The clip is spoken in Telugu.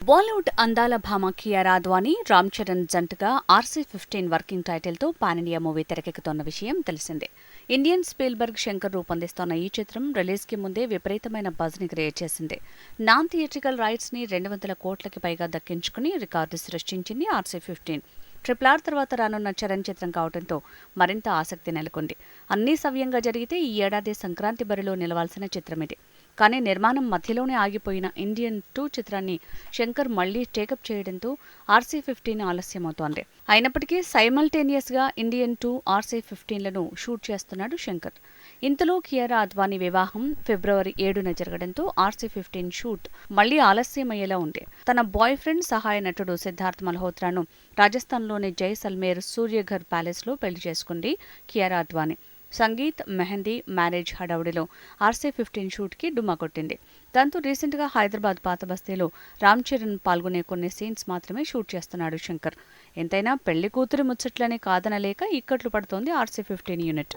బాలీవుడ్ అందాల భామ కియారా అద్వానీ, రామ్ చరణ్ జంటగా RC-15 వర్కింగ్ టైటిల్తో పాన్ ఇండియా మూవీ తెరకెక్కుతోన్న విషయం తెలిసిందే. ఇండియన్ స్పీల్బర్గ్ శంకర్ రూపొందిస్తోన్న ఈ చిత్రం రిలీజ్కి ముందే విపరీతమైన బజ్ని క్రియేట్ చేసింది. నాన్ థియేట్రికల్ రైట్స్ని 200 కోట్లకి పైగా దక్కించుకుని రికార్డు సృష్టించింది RC-15. RRR తర్వాత రానున్న చరణ్ చిత్రం కావడంతో మరింత ఆసక్తి నెలకొంది. అన్నీ సవ్యంగా జరిగితే ఈ ఏడాది సంక్రాంతి బరిలో నిలవాల్సిన చిత్రం ఇది. కానీ నిర్మాణం మధ్యలోనే ఆగిపోయిన ఇండియన్ 2 చిత్రాన్ని శంకర్ మళ్లీ టేకప్ చేయడంతో RC-15 ఆలస్యమవుతోంది. అయినప్పటికీ సైమల్టేనియస్గా ఇండియన్ 2, RC-15లను షూట్ చేస్తున్నాడు శంకర్. ఇంతలో కియారా అద్వానీ వివాహం ఫిబ్రవరి 7న జరగడంతో RC-15 షూట్ మళ్లీ ఆలస్యమయ్యేలా ఉంది. తన బాయ్ ఫ్రెండ్ సహాయ నటుడు సిద్ధార్థ్ మల్హోత్రాను రాజస్థాన్లోని జైసల్మేర్ సూర్యఘర్ ప్యాలెస్లో పెళ్లి చేసుకుంది కియారా అద్వానీ. సంగీత్, మెహందీ, మ్యారేజ్ హడావుడిలో RC-15 షూట్కి డుమ్మా కొట్టింది. దాంతో రీసెంట్గా హైదరాబాద్ పాతబస్తీలో రామ్ చరణ్ పాల్గొనే కొన్ని సీన్స్ మాత్రమే షూట్ చేస్తున్నాడు శంకర్. ఎంతైనా పెళ్లి కూతురి ముచ్చట్లనే కాదనలేక ఇక్కట్లు పడుతోంది RC-15 యూనిట్.